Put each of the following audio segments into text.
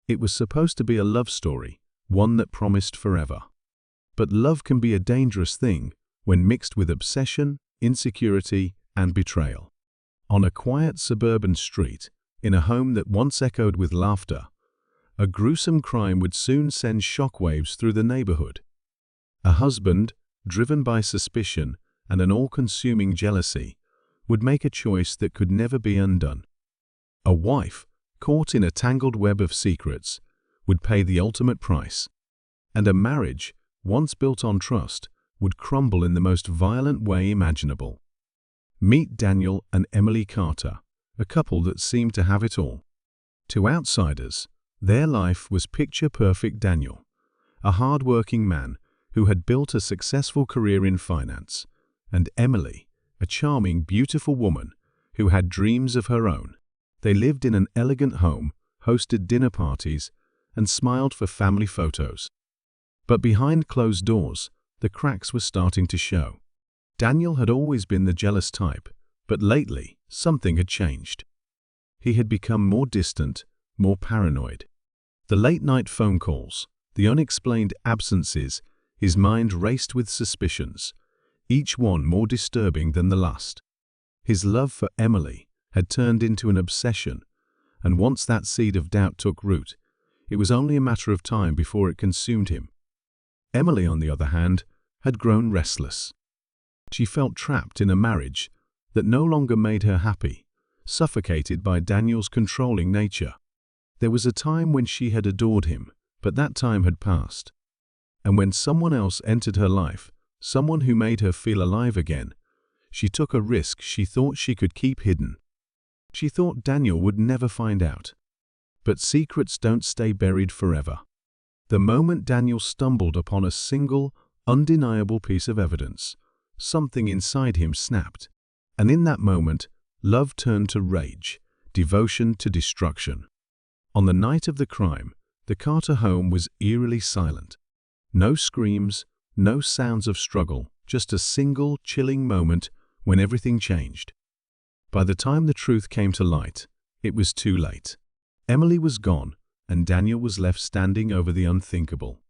It was supposed to be a love story, one that promised forever. But love can be a dangerous thing when mixed with obsession, insecurity, and betrayal. On a quiet suburban street, in a home that once echoed with laughter, a gruesome crime would soon send shockwaves through the neighborhood. A husband, driven by suspicion and an all-consuming jealousy, would make a choice that could never be undone. A wife, caught in a tangled web of secrets, would pay the ultimate price. And a marriage, once built on trust, would crumble in the most violent way imaginable. Meet Daniel and Emily Carter, a couple that seemed to have it all. To outsiders, their life was picture-perfect. Daniel, a hard-working man who had built a successful career in finance, and Emily, a charming, beautiful woman who had dreams of her own. They lived in an elegant home, hosted dinner parties, and smiled for family photos. But behind closed doors, the cracks were starting to show. Daniel had always been the jealous type, but lately, something had changed. He had become more distant, more paranoid. The late-night phone calls, the unexplained absences, his mind raced with suspicions, each one more disturbing than the last. His love for Emily had turned into an obsession, and once that seed of doubt took root, it was only a matter of time before it consumed him. Emily, on the other hand, had grown restless. She felt trapped in a marriage that no longer made her happy, suffocated by Daniel's controlling nature. There was a time when she had adored him, but that time had passed. And when someone else entered her life, someone who made her feel alive again, she took a risk she thought she could keep hidden. She thought Daniel would never find out. But secrets don't stay buried forever. The moment Daniel stumbled upon a single, undeniable piece of evidence, something inside him snapped. And in that moment, love turned to rage, devotion to destruction. On the night of the crime, the Carter home was eerily silent. No screams, no sounds of struggle, just a single, chilling moment when everything changed. By the time the truth came to light, it was too late. Emily was gone, and Daniel was left standing over the unthinkable.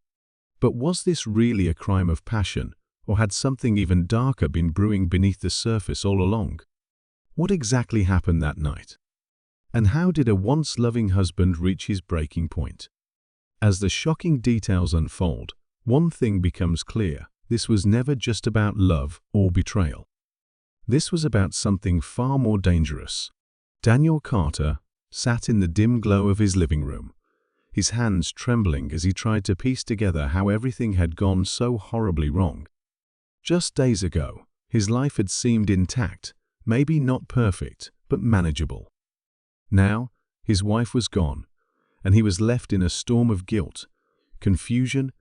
But was this really a crime of passion, or had something even darker been brewing beneath the surface all along? What exactly happened that night? And how did a once loving husband reach his breaking point? As the shocking details unfold, one thing becomes clear: this was never just about love or betrayal. This was about something far more dangerous. Daniel Carter sat in the dim glow of his living room, his hands trembling as he tried to piece together how everything had gone so horribly wrong. Just days ago, his life had seemed intact, maybe not perfect, but manageable. Now, his wife was gone, and he was left in a storm of guilt, confusion,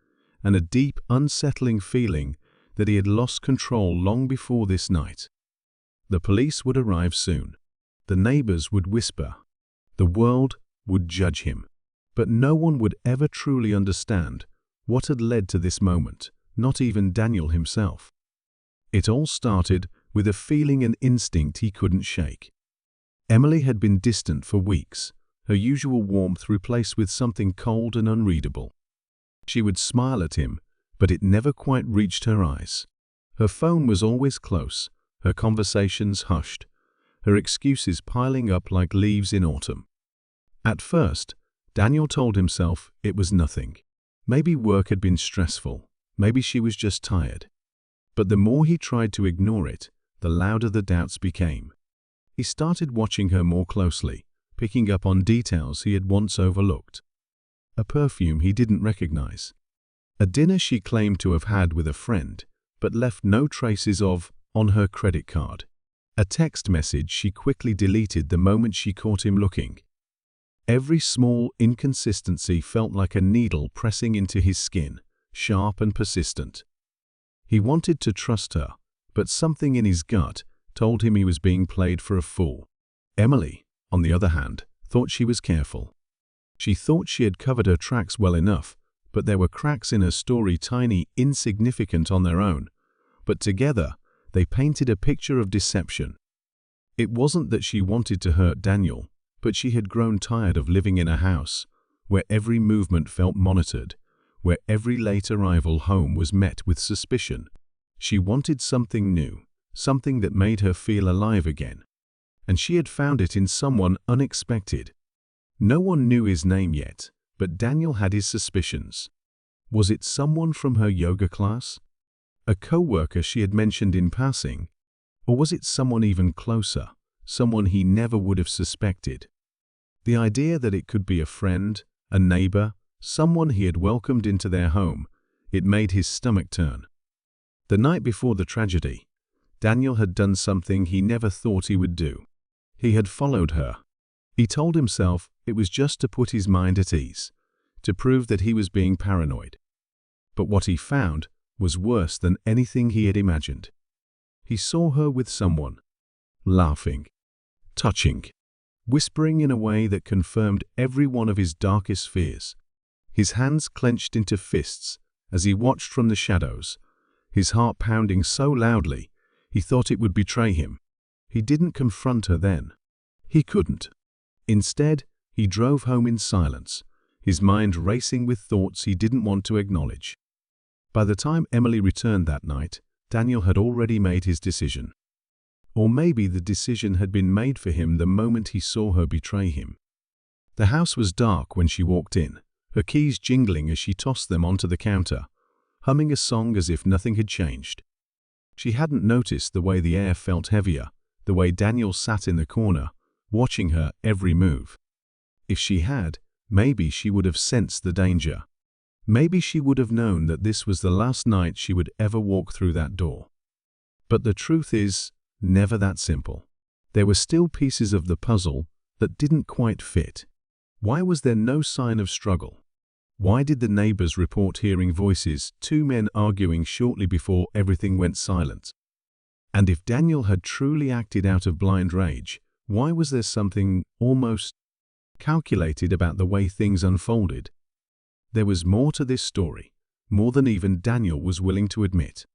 and a deep, unsettling feeling that he had lost control long before this night. The police would arrive soon. The neighbors would whisper. The world would judge him. But no one would ever truly understand what had led to this moment, not even Daniel himself. It all started with a feeling and instinct he couldn't shake. Emily had been distant for weeks, her usual warmth replaced with something cold and unreadable. She would smile at him, but it never quite reached her eyes. Her phone was always close, her conversations hushed, her excuses piling up like leaves in autumn. At first, Daniel told himself it was nothing. Maybe work had been stressful, maybe she was just tired. But the more he tried to ignore it, the louder the doubts became. He started watching her more closely, picking up on details he had once overlooked. A perfume he didn't recognize. A dinner she claimed to have had with a friend, but left no traces of on her credit card. A text message she quickly deleted the moment she caught him looking. Every small inconsistency felt like a needle pressing into his skin, sharp and persistent. He wanted to trust her, but something in his gut told him he was being played for a fool. Emily, on the other hand, thought she was careful. She thought she had covered her tracks well enough, but there were cracks in her story, tiny, insignificant on their own. But together, they painted a picture of deception. It wasn't that she wanted to hurt Daniel, but she had grown tired of living in a house where every movement felt monitored, where every late arrival home was met with suspicion. She wanted something new, something that made her feel alive again. And she had found it in someone unexpected. No one knew his name yet, but Daniel had his suspicions. Was it someone from her yoga class? A co-worker she had mentioned in passing? Or was it someone even closer, someone he never would have suspected? The idea that it could be a friend, a neighbor, someone he had welcomed into their home, it made his stomach turn. The night before the tragedy, Daniel had done something he never thought he would do. He had followed her. He told himself it was just to put his mind at ease, to prove that he was being paranoid. But what he found was worse than anything he had imagined. He saw her with someone, laughing, touching, whispering in a way that confirmed every one of his darkest fears. His hands clenched into fists as he watched from the shadows, his heart pounding so loudly he thought it would betray him. He didn't confront her then. He couldn't. Instead, he drove home in silence, his mind racing with thoughts he didn't want to acknowledge. By the time Emily returned that night, Daniel had already made his decision. Or maybe the decision had been made for him the moment he saw her betray him. The house was dark when she walked in, her keys jingling as she tossed them onto the counter, humming a song as if nothing had changed. She hadn't noticed the way the air felt heavier, the way Daniel sat in the corner, watching her every move. If she had, maybe she would have sensed the danger. Maybe she would have known that this was the last night she would ever walk through that door. But the truth is, never that simple. There were still pieces of the puzzle that didn't quite fit. Why was there no sign of struggle? Why did the neighbors report hearing voices, two men arguing shortly before everything went silent? And if Daniel had truly acted out of blind rage, why was there something almost calculated about the way things unfolded? There was more to this story, more than even Daniel was willing to admit.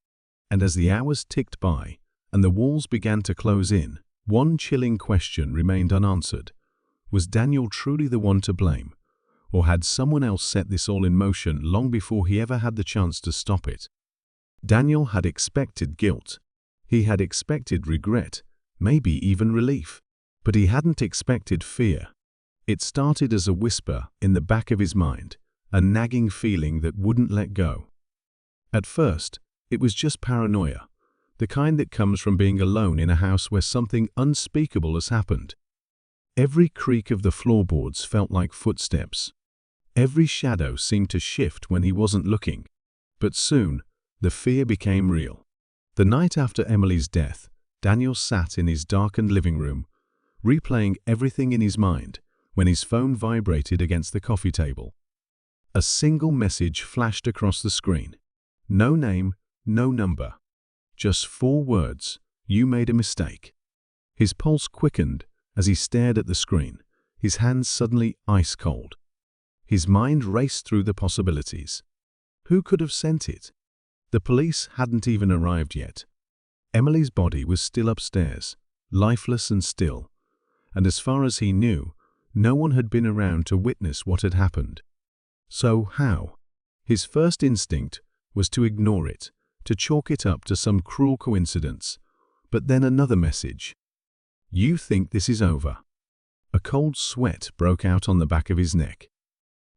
And as the hours ticked by and the walls began to close in, one chilling question remained unanswered. Was Daniel truly the one to blame? Or had someone else set this all in motion long before he ever had the chance to stop it? Daniel had expected guilt. He had expected regret, maybe even relief. But he hadn't expected fear. It started as a whisper in the back of his mind, a nagging feeling that wouldn't let go. At first, it was just paranoia, the kind that comes from being alone in a house where something unspeakable has happened. Every creak of the floorboards felt like footsteps. Every shadow seemed to shift when he wasn't looking. But soon, the fear became real. The night after Emily's death, Daniel sat in his darkened living room, replaying everything in his mind, when his phone vibrated against the coffee table. A single message flashed across the screen. No name, no number. Just 4 words: "You made a mistake." His pulse quickened as he stared at the screen, his hands suddenly ice cold. His mind raced through the possibilities. Who could have sent it? The police hadn't even arrived yet. Emily's body was still upstairs, lifeless and still. And as far as he knew, no one had been around to witness what had happened. So how? His first instinct was to ignore it, to chalk it up to some cruel coincidence. But then another message. "You think this is over." A cold sweat broke out on the back of his neck.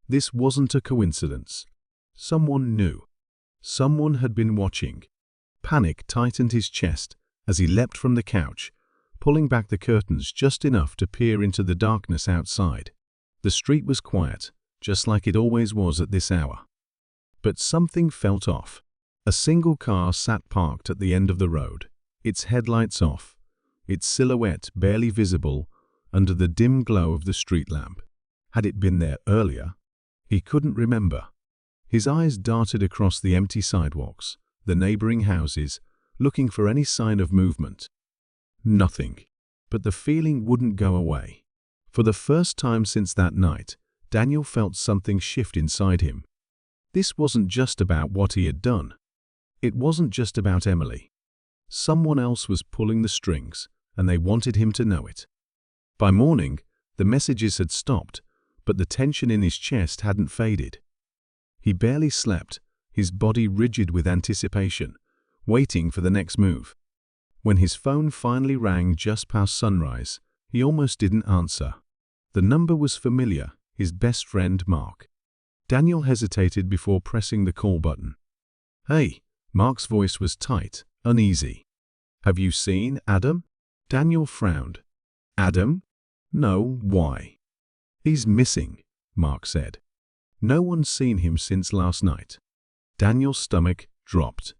This wasn't a coincidence. Someone knew. Someone had been watching. Panic tightened his chest as he leapt from the couch, pulling back the curtains just enough to peer into the darkness outside. The street was quiet, just like it always was at this hour. But something felt off. A single car sat parked at the end of the road, its headlights off, its silhouette barely visible under the dim glow of the street lamp. Had it been there earlier? He couldn't remember. His eyes darted across the empty sidewalks, the neighboring houses, looking for any sign of movement. Nothing. But the feeling wouldn't go away. For the first time since that night, Daniel felt something shift inside him. This wasn't just about what he had done. It wasn't just about Emily. Someone else was pulling the strings, and they wanted him to know it. By morning, the messages had stopped, but the tension in his chest hadn't faded. He barely slept, his body rigid with anticipation, waiting for the next move. When his phone finally rang just past sunrise, he almost didn't answer. The number was familiar, his best friend Mark. Daniel hesitated before pressing the call button. "Hey," Mark's voice was tight, uneasy. "Have you seen Adam?" Daniel frowned. "Adam? No, why?" "He's missing," Mark said. "No one's seen him since last night." Daniel's stomach dropped.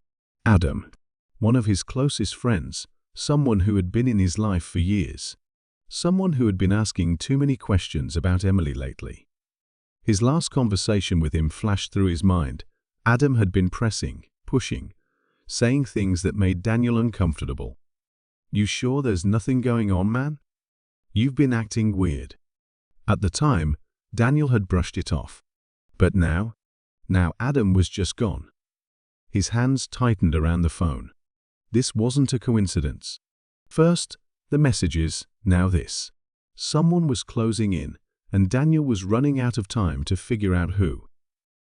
Adam, one of his closest friends, someone who had been in his life for years. Someone who had been asking too many questions about Emily lately. His last conversation with him flashed through his mind. Adam had been pressing, pushing, saying things that made Daniel uncomfortable. "You sure there's nothing going on, man? You've been acting weird." At the time, Daniel had brushed it off. But now Adam was just gone. His hands tightened around the phone. This wasn't a coincidence. First, the messages, now this. Someone was closing in, and Daniel was running out of time to figure out who.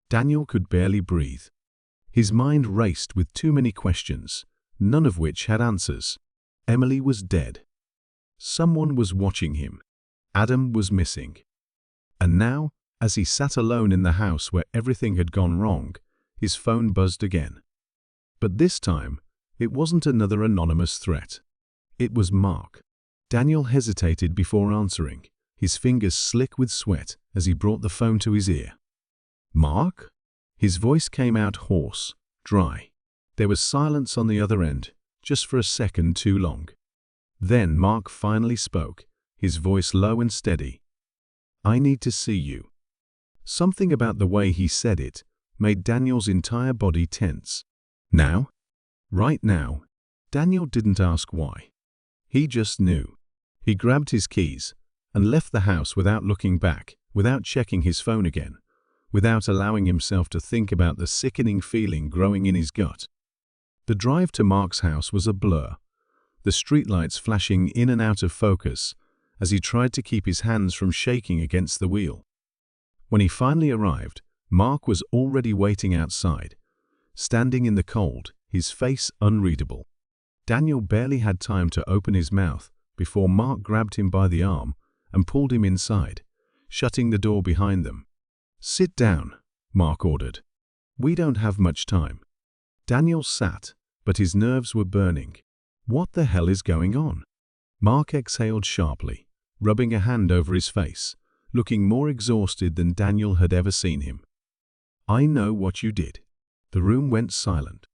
Daniel could barely breathe. His mind raced with too many questions, none of which had answers. Emily was dead. Someone was watching him. Adam was missing. And now, as he sat alone in the house where everything had gone wrong, his phone buzzed again. But this time, it wasn't another anonymous threat. It was Mark. Daniel hesitated before answering, his fingers slick with sweat as he brought the phone to his ear. "Mark?" His voice came out hoarse, dry. There was silence on the other end, just for a second too long. Then Mark finally spoke, his voice low and steady. "I need to see you." Something about the way he said it made Daniel's entire body tense. Now? Right now? Daniel didn't ask why. He just knew. He grabbed his keys and left the house without looking back, without checking his phone again, without allowing himself to think about the sickening feeling growing in his gut. The drive to Mark's house was a blur, the streetlights flashing in and out of focus as he tried to keep his hands from shaking against the wheel. When he finally arrived, Mark was already waiting outside, standing in the cold, his face unreadable. Daniel barely had time to open his mouth before Mark grabbed him by the arm and pulled him inside, shutting the door behind them. "Sit down," Mark ordered. "We don't have much time." Daniel sat, but his nerves were burning. What the hell is going on? Mark exhaled sharply, rubbing a hand over his face, looking more exhausted than Daniel had ever seen him. "I know what you did." The room went silent.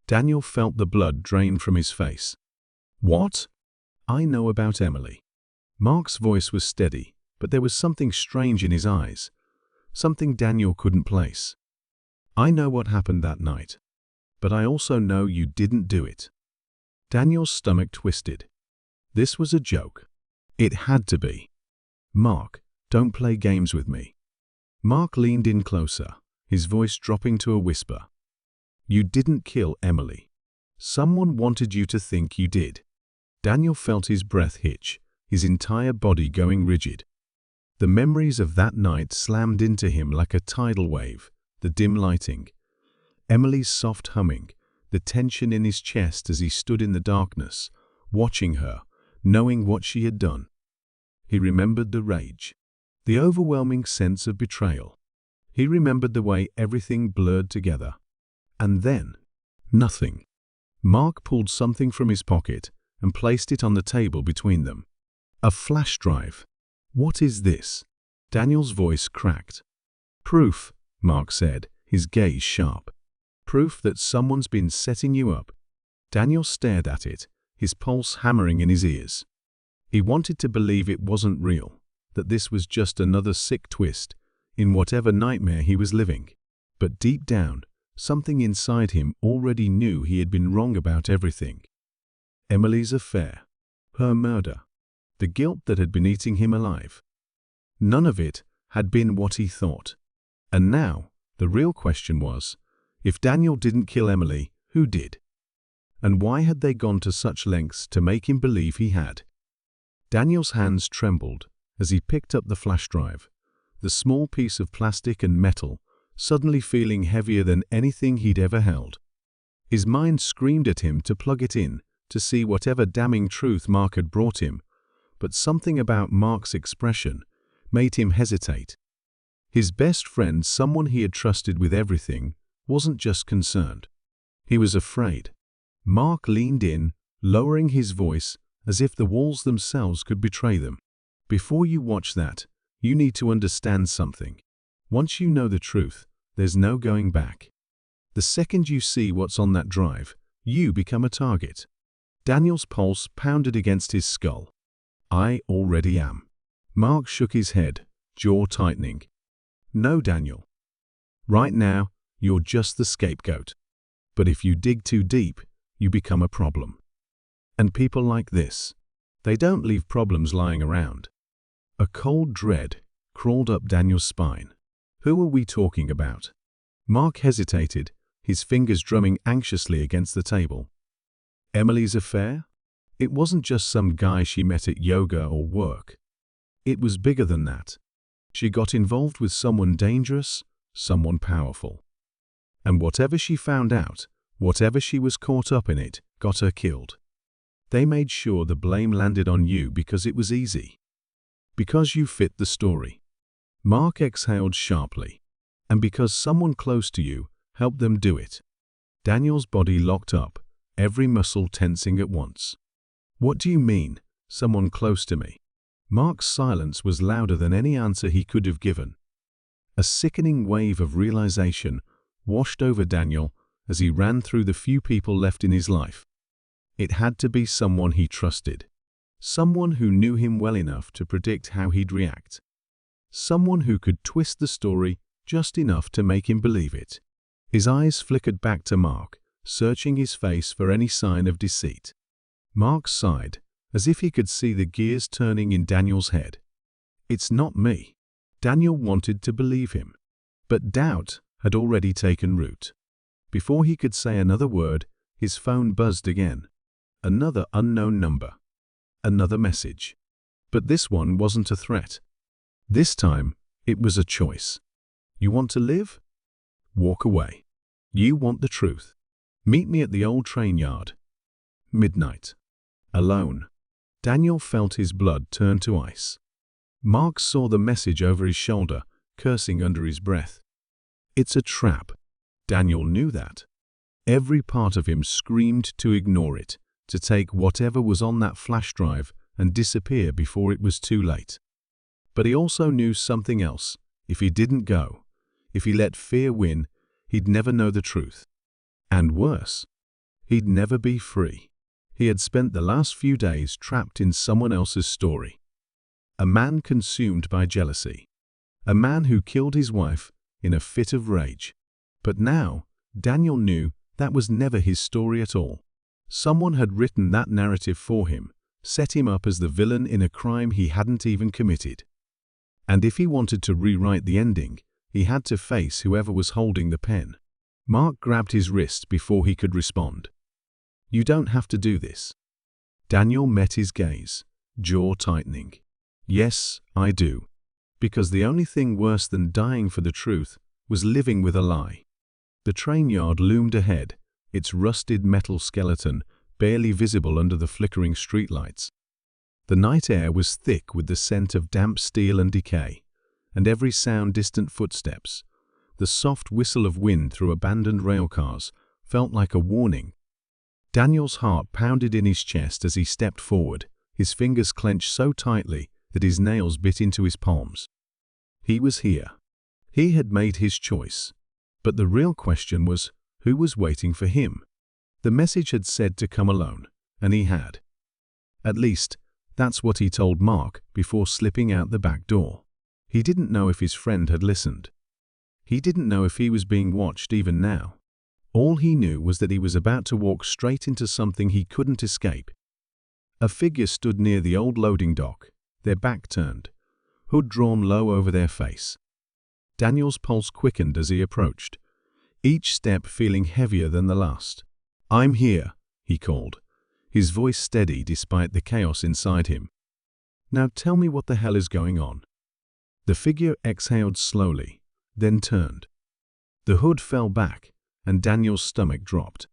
Daniel felt the blood drain from his face. "What?" "I know about Emily." Mark's voice was steady, but there was something strange in his eyes, something Daniel couldn't place. "I know what happened that night, but I also know you didn't do it." Daniel's stomach twisted. This was a joke. It had to be. "Mark, don't play games with me." Mark leaned in closer, his voice dropping to a whisper. "You didn't kill Emily. Someone wanted you to think you did." Daniel felt his breath hitch, his entire body going rigid. The memories of that night slammed into him like a tidal wave, the dim lighting, Emily's soft humming, the tension in his chest as he stood in the darkness, watching her, knowing what she had done. He remembered the rage, the overwhelming sense of betrayal. He remembered the way everything blurred together. And then, nothing. Mark pulled something from his pocket and placed it on the table between them. A flash drive. "What is this?" Daniel's voice cracked. "Proof," Mark said, his gaze sharp. "Proof that someone's been setting you up." Daniel stared at it, his pulse hammering in his ears. He wanted to believe it wasn't real, that this was just another sick twist in whatever nightmare he was living. But deep down, something inside him already knew he had been wrong about everything. Emily's affair, her murder, the guilt that had been eating him alive. None of it had been what he thought. And now, the real question was, if Daniel didn't kill Emily, who did? And why had they gone to such lengths to make him believe he had? Daniel's hands trembled as he picked up the flash drive, the small piece of plastic and metal, suddenly feeling heavier than anything he'd ever held. His mind screamed at him to plug it in, to see whatever damning truth Mark had brought him, but something about Mark's expression made him hesitate. His best friend, someone he had trusted with everything, wasn't just concerned. He was afraid. Mark leaned in, lowering his voice as if the walls themselves could betray them. Before you watch that, you need to understand something. Once you know the truth, there's no going back. The second you see what's on that drive, you become a target. Daniel's pulse pounded against his skull. I already am. Mark shook his head, jaw tightening. No, Daniel. Right now, you're just the scapegoat. But if you dig too deep, you become a problem. And people like this, they don't leave problems lying around. A cold dread crawled up Daniel's spine. Who are we talking about? Mark hesitated, his fingers drumming anxiously against the table. Emily's affair? It wasn't just some guy she met at yoga or work. It was bigger than that. She got involved with someone dangerous, someone powerful. And whatever she found out, whatever she was caught up in it, got her killed. They made sure the blame landed on you because it was easy. Because you fit the story. Mark exhaled sharply. And because someone close to you helped them do it. Daniel's body locked up, every muscle tensing at once. What do you mean, someone close to me? Mark's silence was louder than any answer he could have given. A sickening wave of realization washed over Daniel as he ran through the few people left in his life. It had to be someone he trusted. Someone who knew him well enough to predict how he'd react. Someone who could twist the story just enough to make him believe it. His eyes flickered back to Mark, searching his face for any sign of deceit. Mark sighed, as if he could see the gears turning in Daniel's head. It's not me. Daniel wanted to believe him. But doubt had already taken root. Before he could say another word, his phone buzzed again. Another unknown number. Another message. But this one wasn't a threat. This time, it was a choice. You want to live? Walk away. You want the truth. Meet me at the old train yard. Midnight. Alone. Daniel felt his blood turn to ice. Mark saw the message over his shoulder, cursing under his breath. It's a trap. Daniel knew that. Every part of him screamed to ignore it, to take whatever was on that flash drive and disappear before it was too late. But he also knew something else. If he didn't go, if he let fear win, he'd never know the truth. And worse, he'd never be free. He had spent the last few days trapped in someone else's story. A man consumed by jealousy. A man who killed his wife in a fit of rage. But now, Daniel knew that was never his story at all. Someone had written that narrative for him, set him up as the villain in a crime he hadn't even committed. And if he wanted to rewrite the ending, he had to face whoever was holding the pen. Mark grabbed his wrist before he could respond. You don't have to do this. Daniel met his gaze, jaw tightening. Yes, I do. Because the only thing worse than dying for the truth was living with a lie. The train yard loomed ahead, its rusted metal skeleton barely visible under the flickering streetlights. The night air was thick with the scent of damp steel and decay, and every sound distant footsteps. The soft whistle of wind through abandoned railcars felt like a warning. Daniel's heart pounded in his chest as he stepped forward, his fingers clenched so tightly that his nails bit into his palms. He was here. He had made his choice. But the real question was, who was waiting for him? The message had said to come alone, and he had. At least, that's what he told Mark before slipping out the back door. He didn't know if his friend had listened. He didn't know if he was being watched even now. All he knew was that he was about to walk straight into something he couldn't escape. A figure stood near the old loading dock, their back turned, hood drawn low over their face. Daniel's pulse quickened as he approached, each step feeling heavier than the last. I'm here, he called, his voice steady despite the chaos inside him. Now tell me what the hell is going on. The figure exhaled slowly, then turned. The hood fell back, and Daniel's stomach dropped.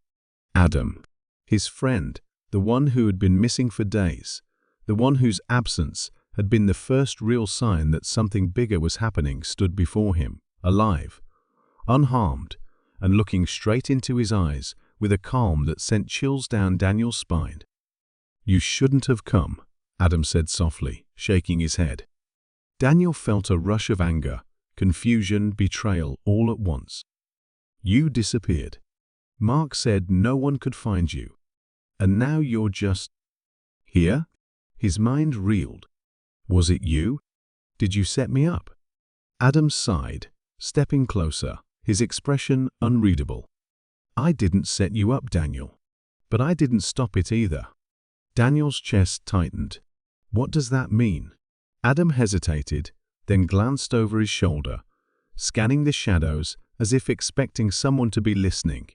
Adam, his friend, the one who had been missing for days, the one whose absence had been the first real sign that something bigger was happening, stood before him, alive, unharmed, and looking straight into his eyes with a calm that sent chills down Daniel's spine. "You shouldn't have come," Adam said softly, shaking his head. Daniel felt a rush of anger, confusion, betrayal all at once. "You disappeared. Mark said no one could find you. And now you're just here?" His mind reeled. "Was it you? Did you set me up?" Adam sighed, stepping closer, his expression unreadable. "I didn't set you up, Daniel. But I didn't stop it either." Daniel's chest tightened. "What does that mean?" Adam hesitated, then glanced over his shoulder, scanning the shadows as if expecting someone to be listening.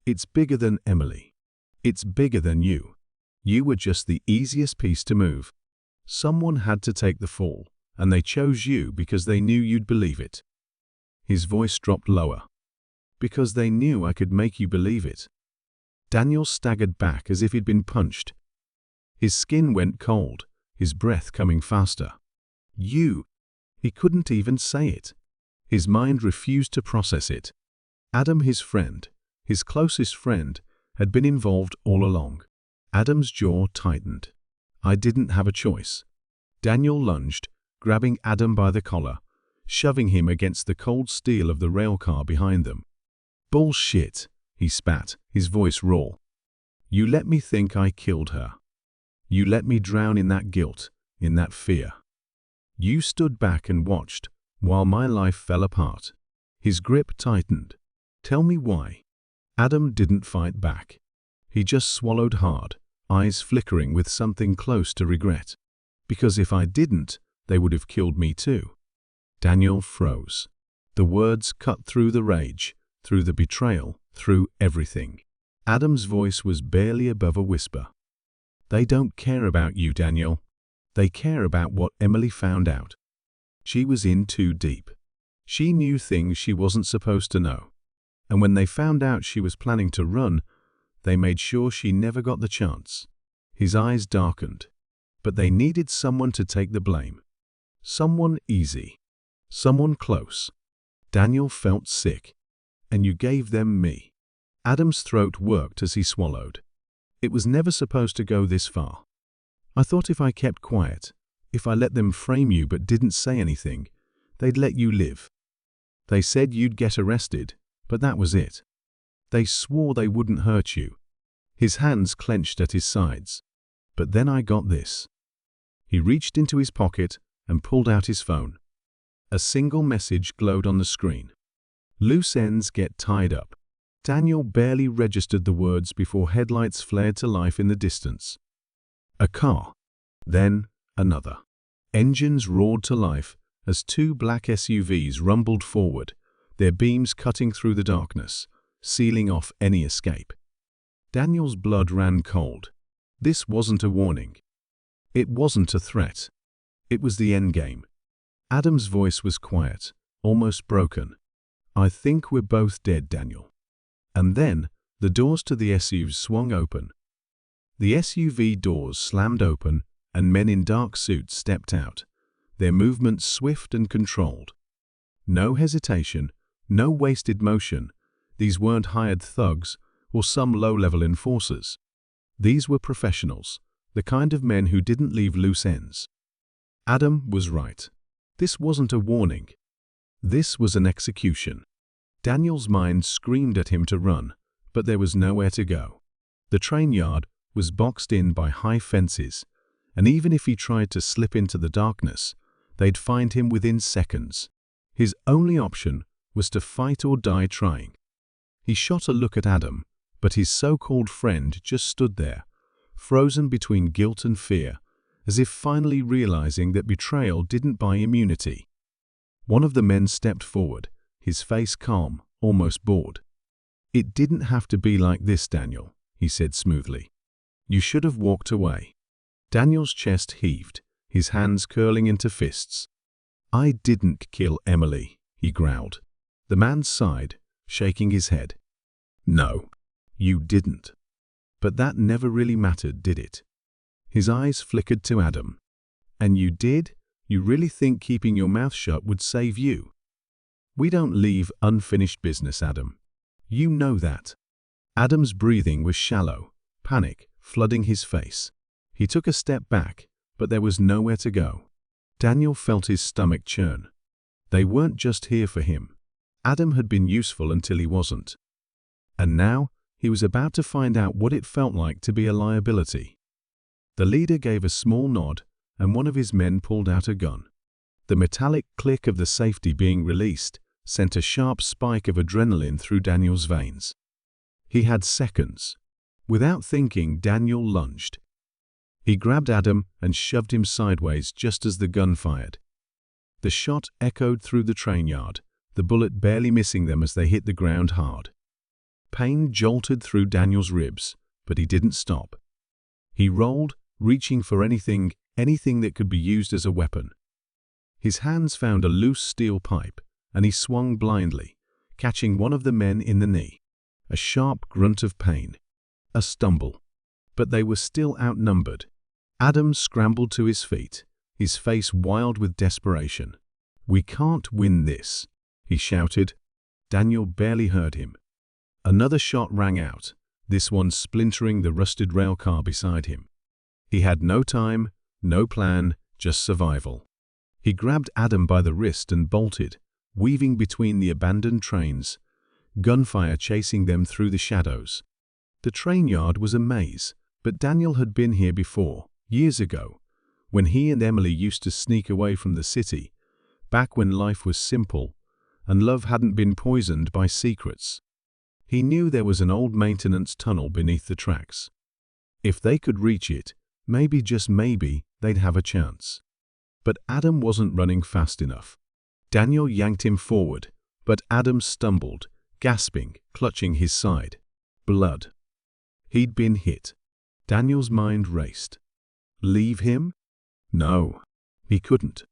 "It's bigger than Emily. It's bigger than you. You were just the easiest piece to move. Someone had to take the fall, and they chose you because they knew you'd believe it." His voice dropped lower. "Because they knew I could make you believe it." Daniel staggered back as if he'd been punched. His skin went cold, his breath coming faster. "You." He couldn't even say it. His mind refused to process it. Adam, his friend, his closest friend, had been involved all along. Adam's jaw tightened. "I didn't have a choice." Daniel lunged, grabbing Adam by the collar, shoving him against the cold steel of the railcar behind them. "Bullshit," he spat, his voice raw. "You let me think I killed her. You let me drown in that guilt, in that fear. You stood back and watched, while my life fell apart." His grip tightened. "Tell me why." Adam didn't fight back. He just swallowed hard, eyes flickering with something close to regret. "Because if I didn't, they would have killed me too." Daniel froze. The words cut through the rage, through the betrayal, through everything. Adam's voice was barely above a whisper. "They don't care about you, Daniel. They care about what Emily found out. She was in too deep. She knew things she wasn't supposed to know. And when they found out she was planning to run, they made sure she never got the chance." His eyes darkened. "But they needed someone to take the blame. Someone easy. Someone close." Daniel felt sick. "And you gave them me." Adam's throat worked as he swallowed. "It was never supposed to go this far. I thought if I kept quiet, if I let them frame you but didn't say anything, they'd let you live. They said you'd get arrested, but that was it. They swore they wouldn't hurt you." His hands clenched at his sides. "But then I got this." He reached into his pocket and pulled out his phone. A single message glowed on the screen. "Loose ends get tied up." Daniel barely registered the words before headlights flared to life in the distance. A car. Then another. Engines roared to life as two black SUVs rumbled forward, their beams cutting through the darkness, sealing off any escape. Daniel's blood ran cold. This wasn't a warning. It wasn't a threat. It was the endgame. Adam's voice was quiet, almost broken. "I think we're both dead, Daniel." And then the doors to the SUVs swung open. The SUV doors slammed open, and men in dark suits stepped out, their movements swift and controlled. No hesitation, no wasted motion. These weren't hired thugs or some low-level enforcers. These were professionals, the kind of men who didn't leave loose ends. Adam was right. This wasn't a warning. This was an execution. Daniel's mind screamed at him to run, but there was nowhere to go. The train yard was boxed in by high fences, and even if he tried to slip into the darkness, they'd find him within seconds. His only option was to fight or die trying. He shot a look at Adam, but his so-called friend just stood there, frozen between guilt and fear, as if finally realizing that betrayal didn't buy immunity. One of the men stepped forward, his face calm, almost bored. "It didn't have to be like this, Daniel," he said smoothly. "You should have walked away." Daniel's chest heaved, his hands curling into fists. "I didn't kill Emily," he growled. The man sighed, shaking his head. "No, you didn't." But that never really mattered, did it? His eyes flickered to Adam. "And you did? You really think keeping your mouth shut would save you?" "We don't leave unfinished business, Adam. You know that." Adam's breathing was shallow, panic flooding his face. He took a step back, but there was nowhere to go. Daniel felt his stomach churn. They weren't just here for him. Adam had been useful until he wasn't. And now, he was about to find out what it felt like to be a liability. The leader gave a small nod, and one of his men pulled out a gun. The metallic click of the safety being released sent a sharp spike of adrenaline through Daniel's veins. He had seconds. Without thinking, Daniel lunged. He grabbed Adam and shoved him sideways just as the gun fired. The shot echoed through the train yard, the bullet barely missing them as they hit the ground hard. Pain jolted through Daniel's ribs, but he didn't stop. He rolled, reaching for anything that could be used as a weapon. His hands found a loose steel pipe, and he swung blindly, catching one of the men in the knee. A sharp grunt of pain. A stumble. But they were still outnumbered. Adam scrambled to his feet, his face wild with desperation. "We can't win this," he shouted. Daniel barely heard him. Another shot rang out, this one splintering the rusted rail car beside him. He had no time, no plan, just survival. He grabbed Adam by the wrist and bolted, weaving between the abandoned trains, gunfire chasing them through the shadows. The train yard was a maze, but Daniel had been here before, years ago, when he and Emily used to sneak away from the city, back when life was simple and love hadn't been poisoned by secrets. He knew there was an old maintenance tunnel beneath the tracks. If they could reach it, maybe, just maybe, they'd have a chance. But Adam wasn't running fast enough. Daniel yanked him forward, but Adam stumbled, gasping, clutching his side. Blood. He'd been hit. Daniel's mind raced. Leave him? No, he couldn't.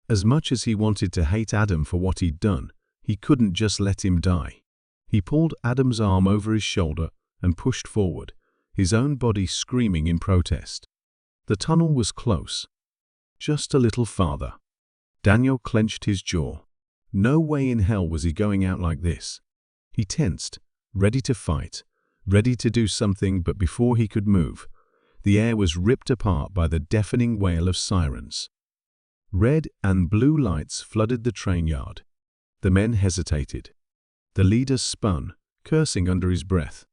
As much as he wanted to hate Adam for what he'd done, he couldn't just let him die. He pulled Adam's arm over his shoulder and pushed forward, his own body screaming in protest. The tunnel was close. Just a little farther. Daniel clenched his jaw. No way in hell was he going out like this. He tensed, ready to fight, ready to do something, but before he could move, the air was ripped apart by the deafening wail of sirens. Red and blue lights flooded the train yard. The men hesitated. The leader spun, cursing under his breath.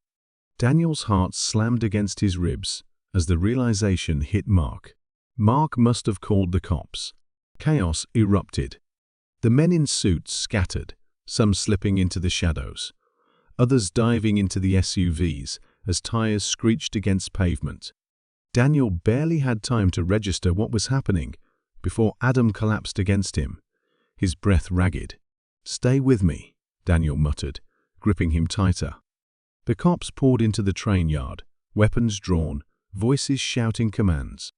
Daniel's heart slammed against his ribs as the realization hit Mark. Mark must have called the cops. Chaos erupted. The men in suits scattered, some slipping into the shadows, others diving into the SUVs as tires screeched against pavement. Daniel barely had time to register what was happening before Adam collapsed against him, his breath ragged. "Stay with me," Daniel muttered, gripping him tighter. The cops poured into the train yard, weapons drawn, voices shouting commands.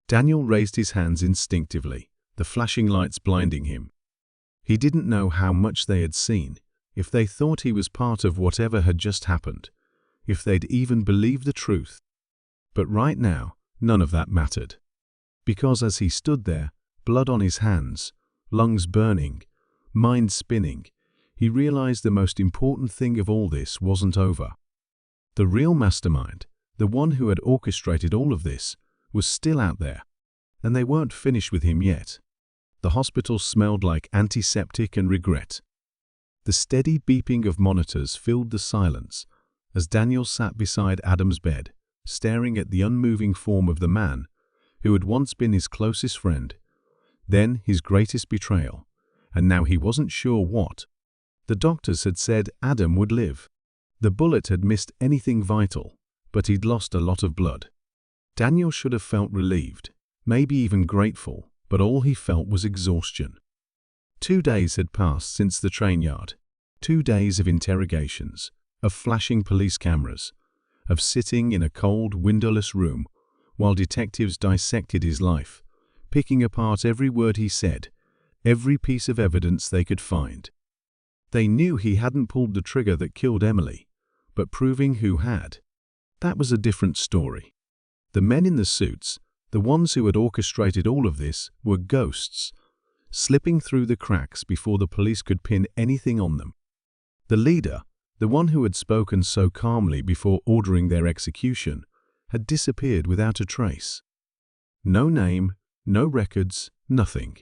Daniel raised his hands instinctively, the flashing lights blinding him. He didn't know how much they had seen, if they thought he was part of whatever had just happened, if they'd even believed the truth. But right now, none of that mattered. Because as he stood there, blood on his hands, lungs burning, mind spinning, he realized the most important thing of all this wasn't over. The real mastermind, the one who had orchestrated all of this, was still out there, and they weren't finished with him yet. The hospital smelled like antiseptic and regret. The steady beeping of monitors filled the silence as Daniel sat beside Adam's bed, staring at the unmoving form of the man who had once been his closest friend, then his greatest betrayal, and now he wasn't sure what. The doctors had said Adam would live. The bullet had missed anything vital, but he'd lost a lot of blood. Daniel should have felt relieved, maybe even grateful, but all he felt was exhaustion. 2 days had passed since the train yard. 2 days of interrogations, of flashing police cameras, of sitting in a cold, windowless room while detectives dissected his life, picking apart every word he said, every piece of evidence they could find. They knew he hadn't pulled the trigger that killed Emily, but proving who had, that was a different story. The men in the suits, the ones who had orchestrated all of this, were ghosts, slipping through the cracks before the police could pin anything on them. The leader, the one who had spoken so calmly before ordering their execution, had disappeared without a trace. No name, no records, nothing.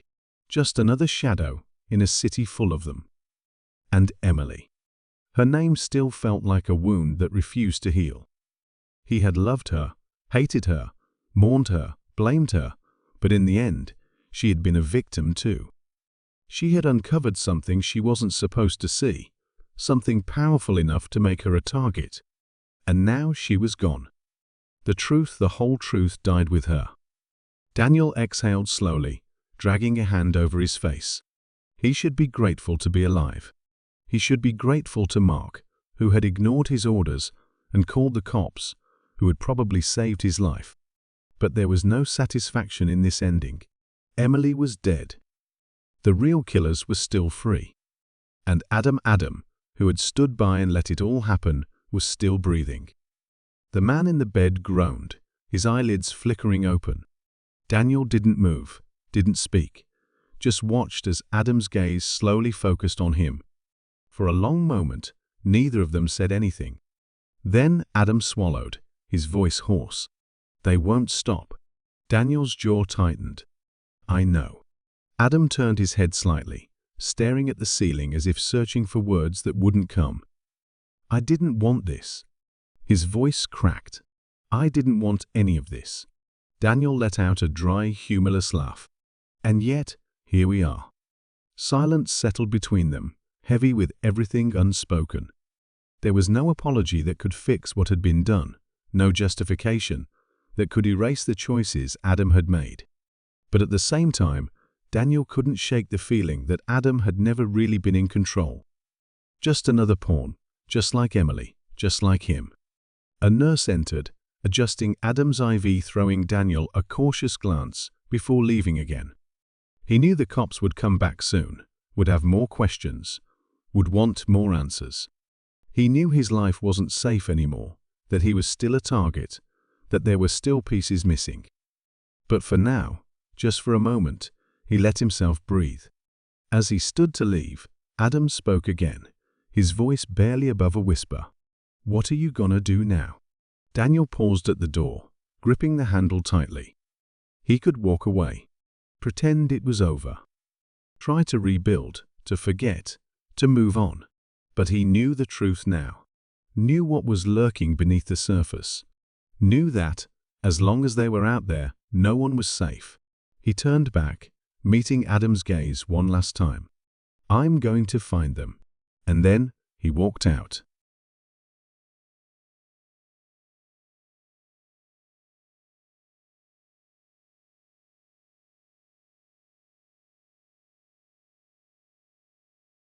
Just another shadow in a city full of them. And Emily. Her name still felt like a wound that refused to heal. He had loved her, hated her, mourned her, blamed her, but in the end, she had been a victim too. She had uncovered something she wasn't supposed to see, something powerful enough to make her a target. And now she was gone. The truth, the whole truth, died with her. Daniel exhaled slowly, dragging a hand over his face. He should be grateful to be alive. He should be grateful to Mark, who had ignored his orders and called the cops, who had probably saved his life. But there was no satisfaction in this ending. Emily was dead. The real killers were still free. And Adam, who had stood by and let it all happen, was still breathing. The man in the bed groaned, his eyelids flickering open. Daniel didn't move, didn't speak, just watched as Adam's gaze slowly focused on him. For a long moment, neither of them said anything. Then Adam swallowed, his voice hoarse. "They won't stop." Daniel's jaw tightened. "I know." Adam turned his head slightly, staring at the ceiling as if searching for words that wouldn't come. "I didn't want this." His voice cracked. "I didn't want any of this." Daniel let out a dry, humorless laugh. "And yet, here we are." Silence settled between them, heavy with everything unspoken. There was no apology that could fix what had been done, no justification that could erase the choices Adam had made. But at the same time, Daniel couldn't shake the feeling that Adam had never really been in control. Just another pawn, just like Emily, just like him. A nurse entered, adjusting Adam's IV, throwing Daniel a cautious glance before leaving again. He knew the cops would come back soon, would have more questions, would want more answers. He knew his life wasn't safe anymore, that he was still a target, that there were still pieces missing. But for now, just for a moment, he let himself breathe. As he stood to leave, Adam spoke again, his voice barely above a whisper. "What are you gonna do now?" Daniel paused at the door, gripping the handle tightly. He could walk away, pretend it was over, try to rebuild, to forget, to move on. But he knew the truth now, knew what was lurking beneath the surface, knew that, as long as they were out there, no one was safe. He turned back, meeting Adam's gaze one last time. "I'm going to find them." And then he walked out.